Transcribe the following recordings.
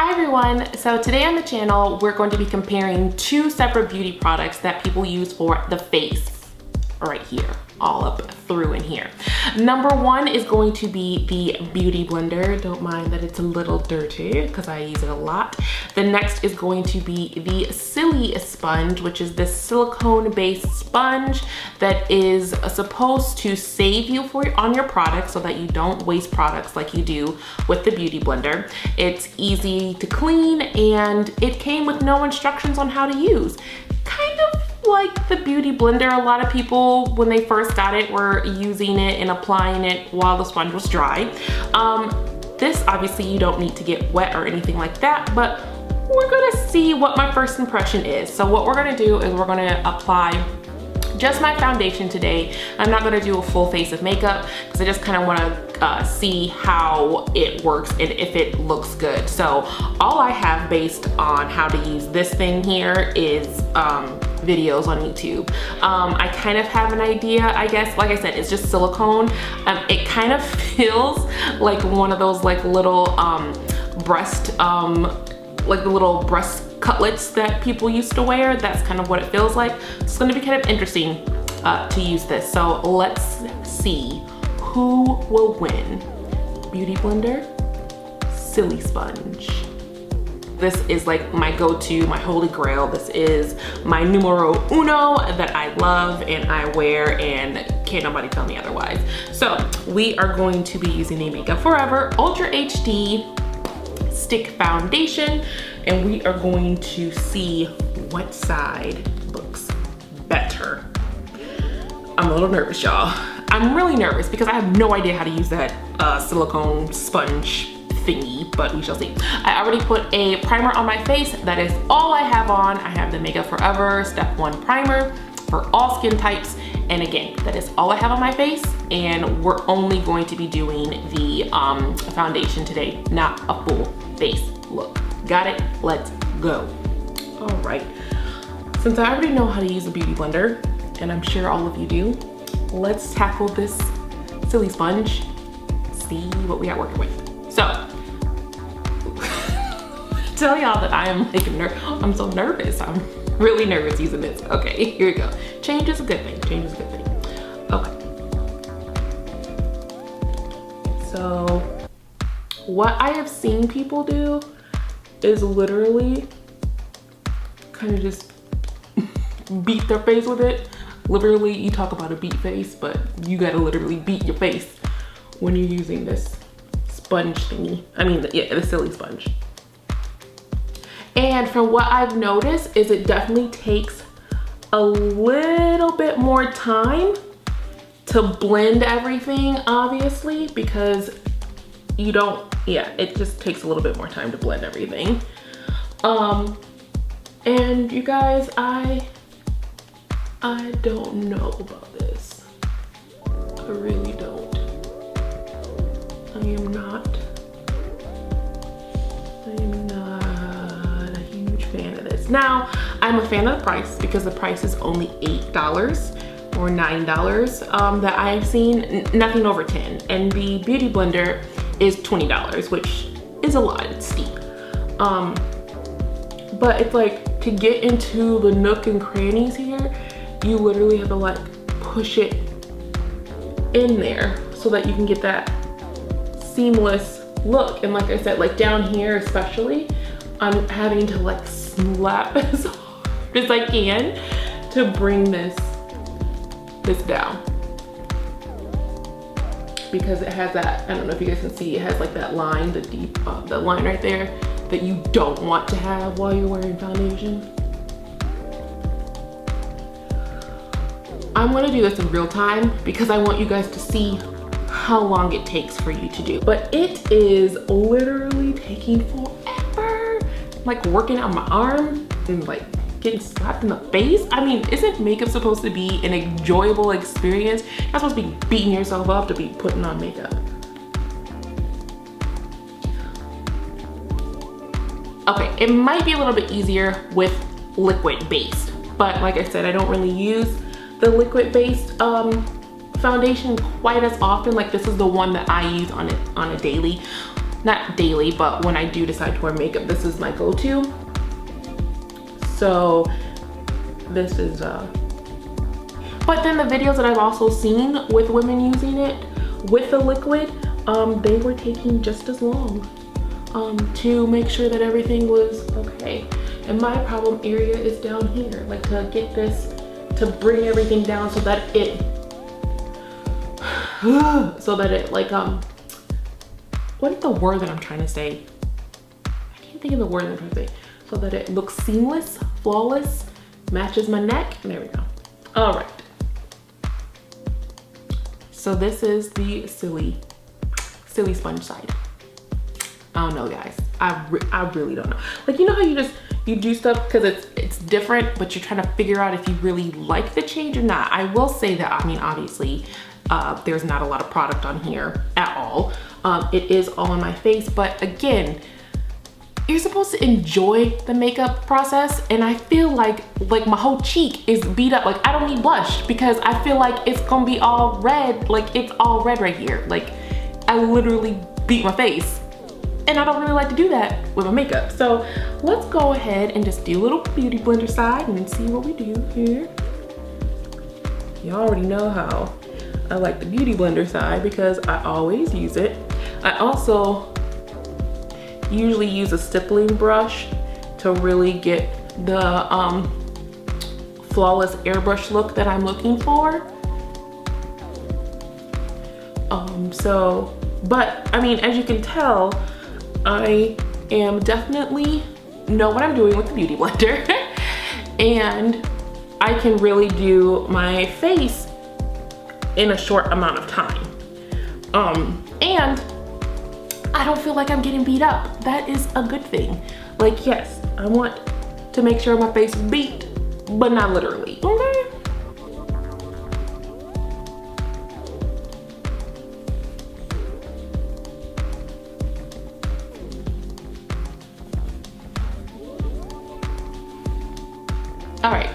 Hi everyone, so today on the channel we're going to be comparing two separate beauty products that people use for the face, right here, all up through in here. Number one is going to be the Beauty Blender. Don't mind that it's a little dirty because I use it a lot. The next is going to be the SiliSponge, which is this silicone-based sponge that is supposed to save you on your products so that you don't waste products like you do with the Beauty Blender. It's easy to clean and it came with no instructions on how to use. Kind of like the Beauty Blender. A lot of people, when they first got it, were using it and applying it while the sponge was dry. This, obviously, you don't need to get wet or anything like that, but we're gonna see what my first impression is. So what we're gonna do is we're gonna apply just my foundation today. I'm not gonna do a full face of makeup because I just kind of wanna see how it works and if it looks good. So all I have based on how to use this thing here is videos on YouTube. I kind of have an idea, I guess. Like I said, it's just silicone. It kind of feels like one of those like little breast, like the little breast cutlets that people used to wear. That's kind of what it feels like. It's gonna be kind of interesting to use this. So let's see who will win. Beauty Blender, SiliSponge. This is like my go-to, my holy grail. This is my numero uno that I love and I wear and can't nobody tell me otherwise. So we are going to be using the Makeup Forever Ultra HD Stick Foundation, and we are going to see what side looks better. I'm a little nervous, y'all. I'm really nervous because I have no idea how to use that silicone sponge thingy, but we shall see. I already put a primer on my face. That is all I have on. I have the Makeup Forever Step 1 primer for all skin types. And again, that is all I have on my face. And we're only going to be doing the foundation today, not a full face look. Got it? Let's go. All right. Since I already know how to use a Beauty Blender, and I'm sure all of you do, let's tackle this SiliSponge, see what we got working with. So, tell y'all that I am like I'm so nervous. I'm really nervous using this. Okay, here we go. Change is a good thing. Change is a good thing. Okay. So, what I have seen people do is literally kind of just beat their face with it. Literally, you talk about a beat face, but you gotta literally beat your face when you're using this sponge thingy. I mean, the SiliSponge. And from what I've noticed is it definitely takes a little bit more time to blend everything, obviously, because you don't, it just takes a little bit more time to blend everything. And you guys, I don't know about this. I really don't. I am not a huge fan of this. Now, I'm a fan of the price because the price is only $8 or $9 that I've seen, nothing over 10. And the Beauty Blender is $20, which is a lot, it's steep. But it's like, to get into the nook and crannies here, you literally have to like push it in there so that you can get that seamless look. And like I said, like down here especially, I'm having to like slap as hard as I can to bring this down, because it has that, I don't know if you guys can see, it has like that line, the deep the line right there that you don't want to have while you're wearing foundation. I'm gonna do this in real time because I want you guys to see how long it takes for you to do. But it is literally taking forever. Like working on my arm and like getting slapped in the face. I mean, isn't makeup supposed to be an enjoyable experience? You're not supposed to be beating yourself up to be putting on makeup. Okay, it might be a little bit easier with liquid based, but like I said, I don't really use the liquid based foundation quite as often. Like this is the one that I use on a daily. not daily, but when I do decide to wear makeup, this is my go-to. So this is, but then the videos that I've also seen with women using it with the liquid, they were taking just as long to make sure that everything was okay. And my problem area is down here, like to get this, to bring everything down so that it, like, what is the word that I'm trying to say? I can't think of the word that I'm trying to say. So that it looks seamless, flawless, matches my neck. There we go. All right. So this is the SiliSponge side. I don't know, guys. I really don't know. Like, you know how you do stuff because it's different, but you're trying to figure out if you really like the change or not. I will say that, I mean, obviously, there's not a lot of product on here at all. It is all on my face, but again, you're supposed to enjoy the makeup process, and I feel like my whole cheek is beat up. Like, I don't need blush because I feel like it's gonna be all red. Like, it's all red right here. Like, I literally beat my face, and I don't really like to do that with my makeup. So let's go ahead and just do a little beauty blender side and see what we do here. You already know how I like the beauty blender side because I always use it. I also usually use a stippling brush to really get the flawless airbrush look that I'm looking for. But I mean, as you can tell, I am definitely know what I'm doing with the beauty blender and I can really do my face in a short amount of time. And I don't feel like I'm getting beat up. That is a good thing. Like, yes, I want to make sure my face is beat, but not literally, okay? All right,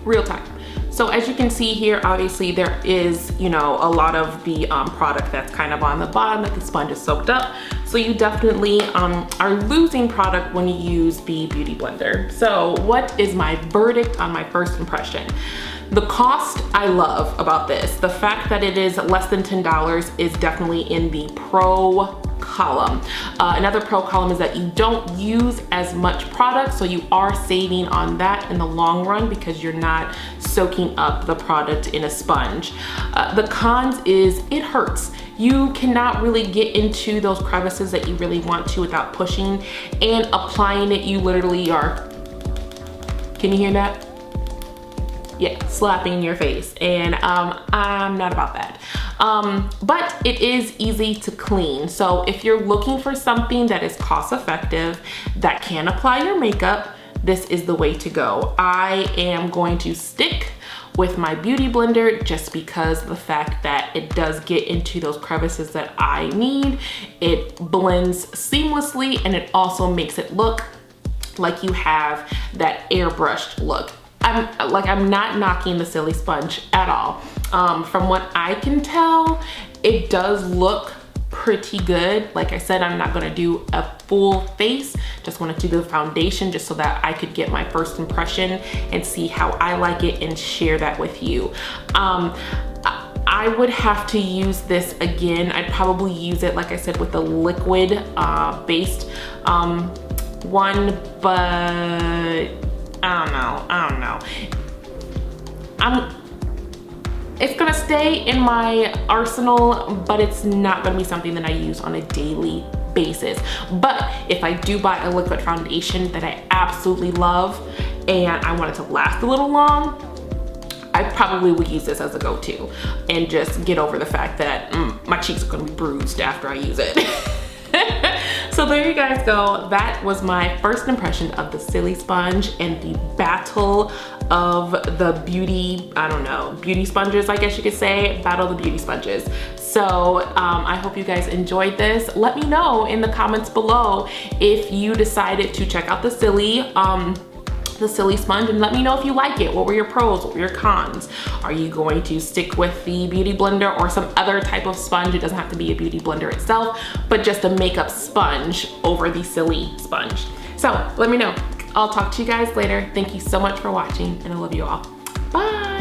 real time. So as you can see here, obviously there is, you know, a lot of the product that's kind of on the bottom that the sponge is soaked up. So you definitely are losing product when you use the beauty blender. So what is my verdict on my first impression? The cost I love about this. The fact that it is less than $10 is definitely in the pro column. Another pro column is that you don't use as much product, so you are saving on that in the long run because you're not soaking up the product in a sponge. The cons is it hurts. You cannot really get into those crevices that you really want to without pushing, and applying it, you literally are, can you hear that? Yeah, slapping your face, and I'm not about that. But it is easy to clean. So if you're looking for something that is cost effective, that can apply your makeup, this is the way to go. I am going to stick with my beauty blender just because of the fact that it does get into those crevices that I need. It blends seamlessly, and it also makes it look like you have that airbrushed look. I'm not knocking the SiliSponge at all. From what I can tell, it does look pretty good. Like I said, I'm not gonna do a full face, just wanna do the foundation just so that I could get my first impression and see how I like it and share that with you. I would have to use this again. I'd probably use it, like I said, with the liquid based one, but I don't know. It's gonna stay in my arsenal, but it's not gonna be something that I use on a daily basis. But if I do buy a liquid foundation that I absolutely love and I want it to last a little long, I probably would use this as a go-to and just get over the fact that my cheeks are gonna be bruised after I use it. So there you guys go. That was my first impression of the SiliSponge and the battle of the beauty, I don't know, beauty sponges, I guess you could say, battle of the beauty sponges. So I hope you guys enjoyed this. Let me know in the comments below if you decided to check out the the SiliSponge and let me know if you like it. What were your pros? What were your cons? Are you going to stick with the beauty blender or some other type of sponge? It doesn't have to be a beauty blender itself, but just a makeup sponge over the SiliSponge. So let me know. I'll talk to you guys later. Thank you so much for watching and I love you all. Bye.